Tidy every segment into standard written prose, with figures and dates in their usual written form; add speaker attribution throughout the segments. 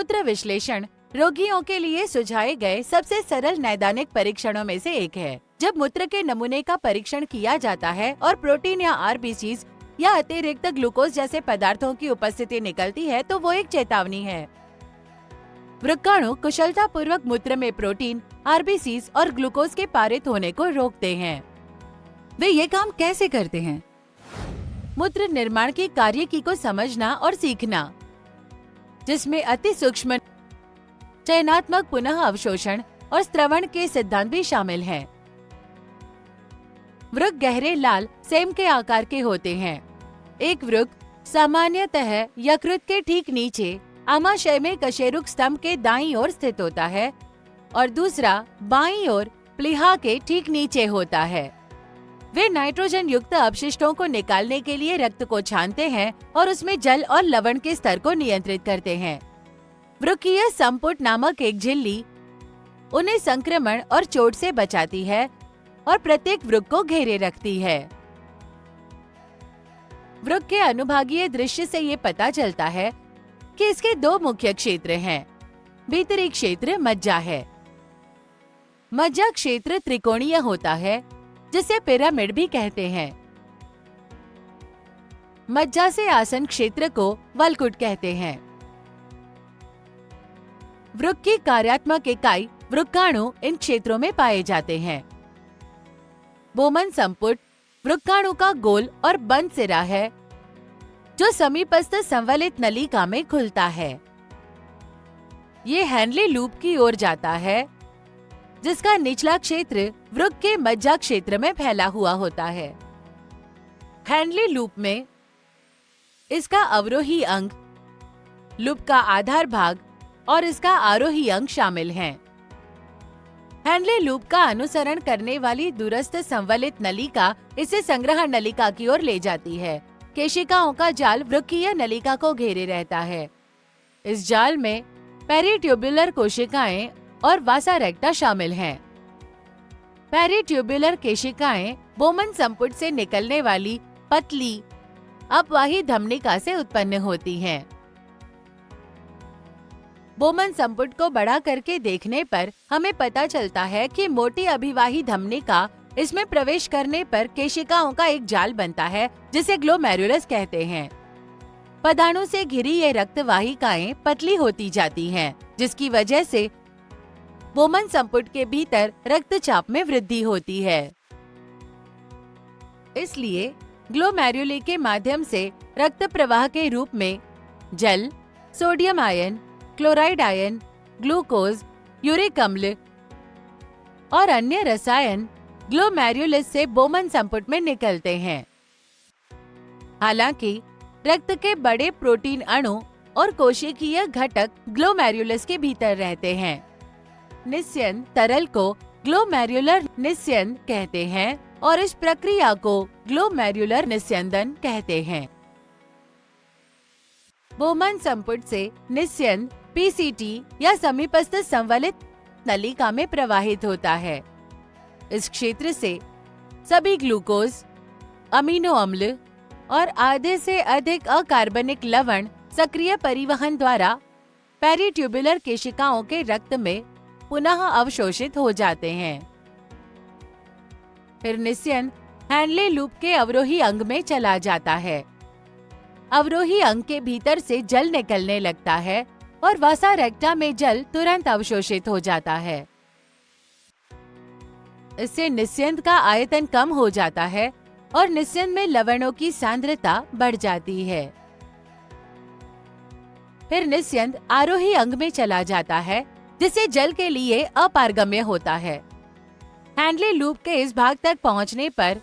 Speaker 1: मूत्र विश्लेषण रोगियों के लिए सुझाए गए सबसे सरल नैदानिक परीक्षणों में से एक है। जब मूत्र के नमूने का परीक्षण किया जाता है और प्रोटीन या आरबीसीज या अतिरिक्त ग्लूकोज जैसे पदार्थों की उपस्थिति निकलती है तो वो एक चेतावनी है। वृक्काणु कुशलता पूर्वक मूत्र में प्रोटीन, आरबीसीज और ग्लूकोज के पारित होने को रोकते हैं।
Speaker 2: वे ये काम कैसे करते हैं?
Speaker 1: मूत्र निर्माण की कार्यकी को समझना और सीखना, जिसमें अति सूक्ष्म चयनात्मक पुनः अवशोषण और स्त्रवण के सिद्धांत भी शामिल हैं। वृक्क गहरे लाल सेम के आकार के होते हैं। एक वृक्क सामान्यतः यकृत के ठीक नीचे आमाशय में कशेरुक स्तंभ के दाईं ओर स्थित होता है और दूसरा बाईं ओर प्लीहा के ठीक नीचे होता है। वे नाइट्रोजन युक्त अपशिष्टों को निकालने के लिए रक्त को छानते हैं और उसमें जल और लवण के स्तर को नियंत्रित करते हैं। वृक्कीय संपुट नामक एक झिल्ली उन्हें संक्रमण और चोट से बचाती है और प्रत्येक वृक्क को घेरे रखती है। वृक्क के अनुभागीय दृश्य से ये पता चलता है कि इसके दो मुख्य क्षेत्र हैं। भीतरी क्षेत्र मज्जा है। मज्जा क्षेत्र त्रिकोणीय होता है, जिसे पिरामिड भी कहते हैं। मज्जा से आसन क्षेत्र को वलकुट कहते हैं। वृक्क की कार्यात्मक इकाई वृक्काणु इन क्षेत्रों में पाए जाते हैं। बोमन संपुट वृक्काणु का गोल और बंद सिरा है जो समीपस्थ संवलित नलिका में खुलता है। ये हैनले लूप की ओर जाता है, जिसका निचला क्षेत्र वृक्क के मज्जा क्षेत्र में फैला हुआ होता है। हैनले लूप में इसका अवरोही अंग, लूप का आधार भाग और इसका आरोही अंग शामिल हैं। हैनले लूप का अनुसरण करने वाली दूरस्थ संवलित नलिका इसे संग्रह नलिका की ओर ले जाती है। केशिकाओं का जाल वृक्कीय नलिका को घेरे रहता है। इस जाल में पेरिट्यूबुलर कोशिकाएं और वासा रेक्टा शामिल हैं। पेरिट्यूबुलर कोशिकाएं बोमन संपुट से निकलने वाली पतली अपवाही धमनिका से उत्पन्न होती हैं। बोमन संपुट को बड़ा करके देखने पर हमें पता चलता है कि मोटी अभिवाही धमनिका इसमें प्रवेश करने पर केशिकाओं का एक जाल बनता है, जिसे ग्लोमेरुलस कहते हैं। पदाणु से घिरी ये रक्त वाहिकाएं पतली होती जाती हैं, जिसकी वजह से बोमन संपुट के भीतर रक्तचाप में वृद्धि होती है। इसलिए ग्लोमेरुले के माध्यम से रक्त प्रवाह के रूप में जल, sodium ion, chloride ion, glucose, uric अम्ल और अन्य रसायन ग्लोमेरुलस से बोमन संपुट में निकलते हैं। हालांकि रक्त के बड़े प्रोटीन अणु और कोशिकीय घटक ग्लोमेरुलस के भीतर रहते हैं। निस्यन तरल को ग्लोमेरुलर निस्यन कहते हैं और इस प्रक्रिया को ग्लोमेरुलर निस्यंदन कहते हैं। बोमन संपुट से निस्यन पीसीटी या समीपस्थ संवलित नलिका में प्रवाहित होता है। इस क्षेत्र से सभी ग्लूकोज, अमीनो अम्ल और आधे से अधिक अकार्बनिक लवण सक्रिय परिवहन द्वारा पेरिट्यूबुलर केशिकाओं के रक्त में पुनः अवशोषित हो जाते हैं। फिर निस्यन हैनले लूप के अवरोही अंग में चला जाता है। अवरोही अंग के भीतर से जल निकलने लगता है और वासा रेक्टा में जल तुरंत अवशोषित हो जाता है। इससे निस्यंद का आयतन कम हो जाता है और निस्यंद में लवणों की सांद्रता बढ़ जाती है। फिर निस्यंद आरोही अंग में चला जाता है, जिसे जल के लिए अपारगम्य होता है। हैनले लूप के इस भाग तक पहुंचने पर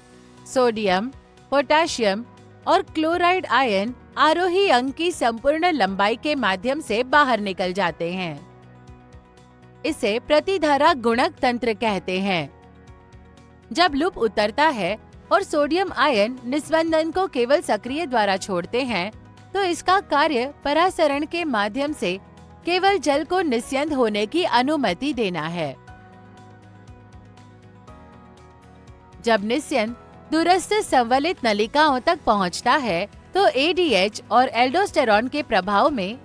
Speaker 1: सोडियम, पोटेशियम और क्लोराइड आयन आरोही अंग की संपूर्ण लंबाई के माध्यम से बाहर निकल जाते हैं। इसे प्रतिधारा गुणक तंत्र कहते हैं। जब लूप उतरता है और सोडियम आयन निस्वंदन को केवल सक्रिय द्वारा छोड़ते हैं, तो इसका कार्य परासरण के माध्यम से केवल जल को निस्यंद होने की अनुमति देना है। जब निस्यंद दूरस्थ संवलित नलिकाओं तक पहुंचता है, तो एडीएच और एल्डोस्टेरॉन के प्रभाव में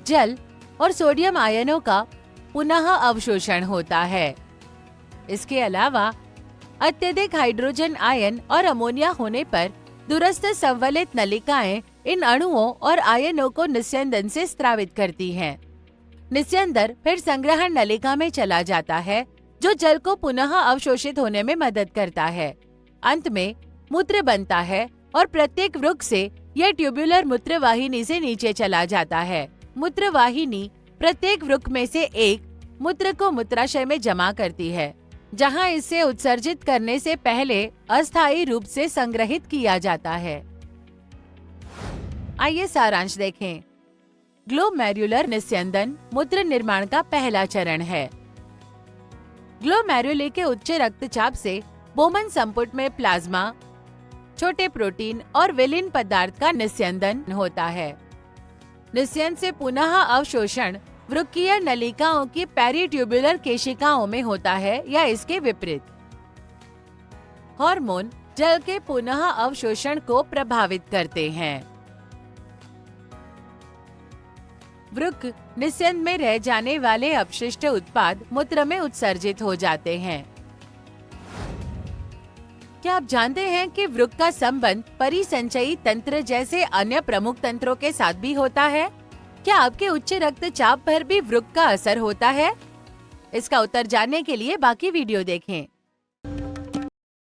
Speaker 1: जल और सोडियम आयनों का पुनः अवशोषण होता है। इसके अलावा अत्यधिक हाइड्रोजन आयन और अमोनिया होने पर दूरस्थ संवलित नलिकाएं इन अणुओं और आयनों को निस्यंदन से स्रावित करती हैं। निस्यंदन फिर संग्रहण नलिका में चला जाता है, जो जल को पुनः अवशोषित होने में मदद करता है। अंत में मूत्र बनता है और प्रत्येक वृक्क से यह ट्यूबुलर मूत्रवाहिनी से नीचे चला जाता है। मूत्रवाहिनी प्रत्येक वृक्क में से एक मूत्र को मूत्राशय में जमा करती है, जहां इसे उत्सर्जित करने से पहले अस्थायी रूप से संग्रहित किया जाता है। आइए सारांश देखें। ग्लोमेरुलर निस्यंदन मूत्र निर्माण का पहला चरण है। ग्लोमेरुले के उच्च रक्तचाप से बोमन संपुट में प्लाज्मा, छोटे प्रोटीन और विलीन पदार्थ का निस्यंदन होता है। निस्यंद से पुनः अवशोषण वृक्कीय नलिकाओं की पेरिट्यूबुलर केशिकाओं में होता है या इसके विपरीत। हार्मोन जल के पुनः अवशोषण को प्रभावित करते हैं। वृक्क निस्यंद में रह जाने वाले अपशिष्ट उत्पाद मूत्र में उत्सर्जित हो जाते हैं। क्या आप जानते हैं कि वृक्क का संबंध परिसंचयी तंत्र जैसे अन्य प्रमुख तंत्रों के साथ भी होता है? क्या आपके उच्च रक्तचाप पर भी वृक्क का असर होता है? इसका उत्तर जानने के लिए बाकी वीडियो देखें।